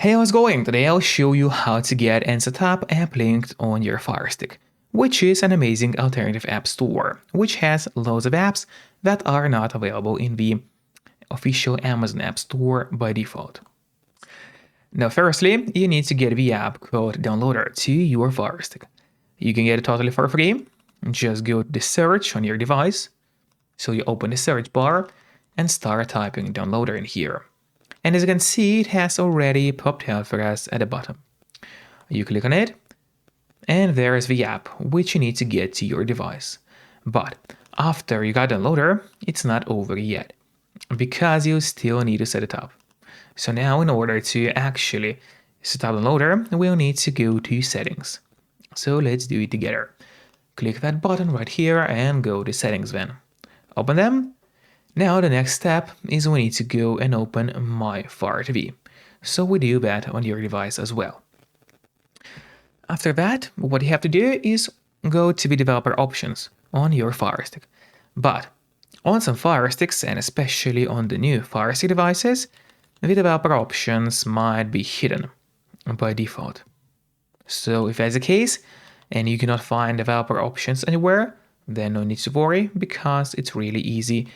Hey, how's it going? Today I'll show you how to get and set up AppLinked on your Firestick, which is an amazing alternative app store, which has loads of apps that are not available in the official Amazon App Store by default. Now, firstly, you need to get the app called Downloader to your Firestick. You can get it totally for free. Just go to the search on your device. So you open the search bar and start typing Downloader in here. And as you can see, it has already popped out for us at the bottom. You click on it, and there's the app, which you need to get to your device. But after you got Downloader, it's not over yet, because you still need to set it up. So now in order to actually set up Downloader, we'll need to go to Settings. So let's do it together. Click that button right here and go to Settings then. Open them. Now the next step is we need to go and open My Fire TV. So we do that on your device as well. After that, what you have to do is go to the developer options on your Firestick. But on some Firesticks, and especially on the new Firestick devices, the developer options might be hidden by default. So if that's the case, and you cannot find developer options anywhere, then no need to worry, because it's really easy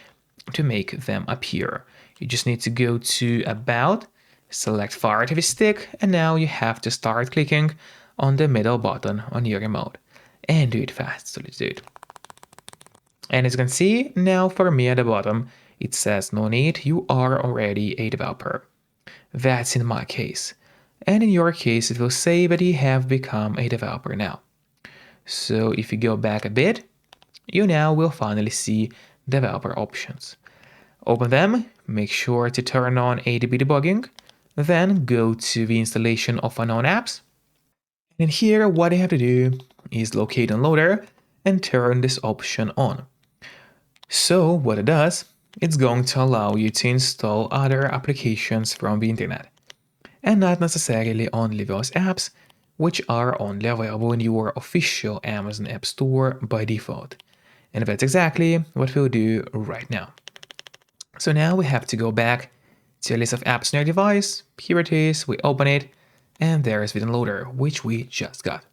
to make them appear. You just need to go to About, select Fire TV Stick, and now you have to start clicking on the middle button on your remote. And do it fast, so let's do it. And as you can see, now for me at the bottom, it says no need, you are already a developer. That's in my case. And in your case, it will say that you have become a developer now. So if you go back a bit, you now will finally see developer options. Open them, make sure to turn on A/B debugging, then go to the installation of unknown apps. And here, what you have to do is locate Downloader and turn this option on. So what it does, it's going to allow you to install other applications from the internet, and not necessarily only those apps which are only available in your official Amazon App Store by default. And that's exactly what we'll do right now. So now we have to go back to a list of apps on your device. Here it is, we open it, and there's the Downloader, which we just got.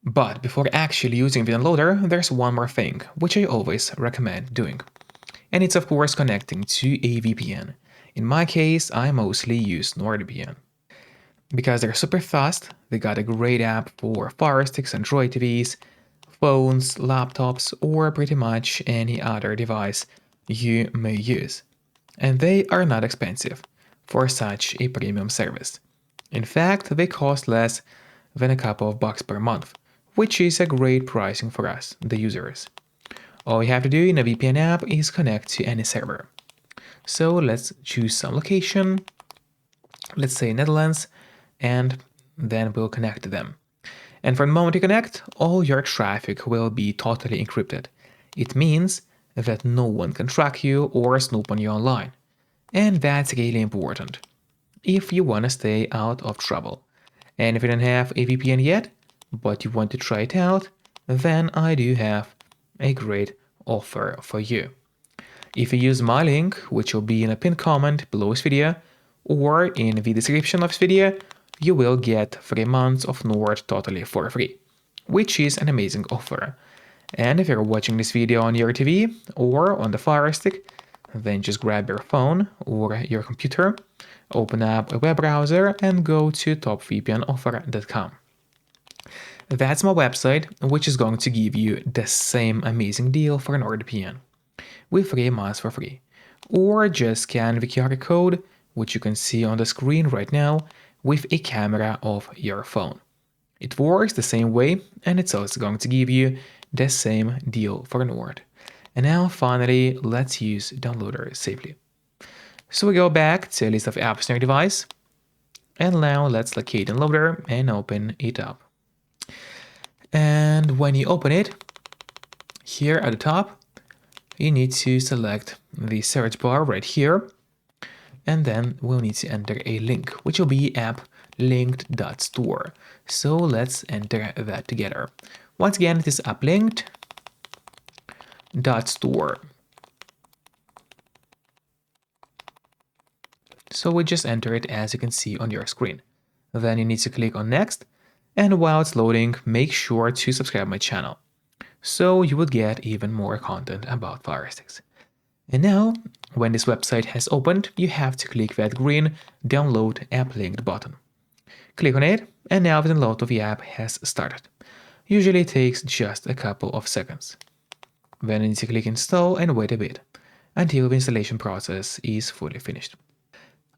But before actually using the Downloader, there's one more thing, which I always recommend doing. And it's of course connecting to a VPN. In my case, I mostly use NordVPN. Because they're super fast, they got a great app for Fire Sticks, Android TVs, phones, laptops, or pretty much any other device you may use. And they are not expensive for such a premium service. In fact, they cost less than a couple of bucks per month, which is a great pricing for us, the users. All you have to do in a VPN app is connect to any server. So let's choose some location, let's say Netherlands, and then we'll connect to them. And from the moment you connect, all your traffic will be totally encrypted. It means that no one can track you or snoop on you online. And that's really important if you want to stay out of trouble. And if you don't have a VPN yet, but you want to try it out, then I do have a great offer for you. If you use my link, which will be in a pinned comment below this video, or in the description of this video, you will get 3 months of Nord totally for free, which is an amazing offer. And if you're watching this video on your TV or on the Firestick, then just grab your phone or your computer, open up a web browser and go to topvpnoffer.com. That's my website, which is going to give you the same amazing deal for NordVPN with 3 months for free. Or just scan the QR code, which you can see on the screen right now, with a camera of your phone. It works the same way, and it's also going to give you the same deal for Nord. And now finally, let's use Downloader safely. So we go back to a list of apps on your device, and now let's locate Downloader and open it up. And when you open it, here at the top, you need to select the search bar right here, and then we'll need to enter a link, which will be AppLinked.store. So let's enter that together. Once again, it is AppLinked.store. So we just enter it as you can see on your screen. Then you need to click on next, and while it's loading, make sure to subscribe my channel, so you will get even more content about Firesticks. And now, when this website has opened, you have to click that green Download AppLinked button. Click on it, and now the download of the app has started. Usually it takes just a couple of seconds. Then you need to click Install and wait a bit, until the installation process is fully finished.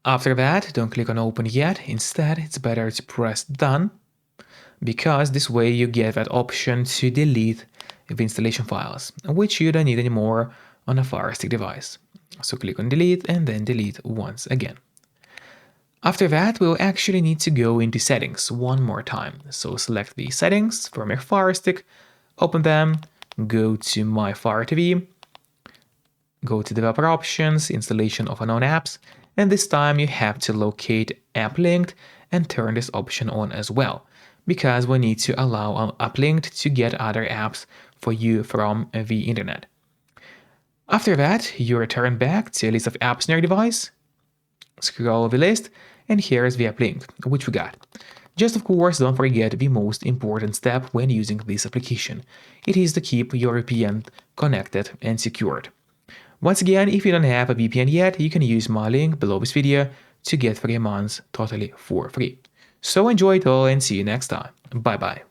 After that, don't click on Open yet. Instead, it's better to press Done, because this way you get that option to delete the installation files, which you don't need anymore on a Firestick device. So click on Delete and then delete once again. After that, we'll actually need to go into Settings one more time. So select the Settings from your Firestick, open them, go to My Fire TV, go to Developer Options, Installation of Unknown Apps, and this time you have to locate AppLinked and turn this option on as well, because we need to allow AppLinked to get other apps for you from the internet. After that, you return back to a list of apps on your device, scroll the list, and here's the AppLinked, which we got. Just of course, don't forget the most important step when using this application. It is to keep your VPN connected and secured. Once again, if you don't have a VPN yet, you can use my link below this video to get 3 months totally for free. So enjoy it all and see you next time. Bye bye.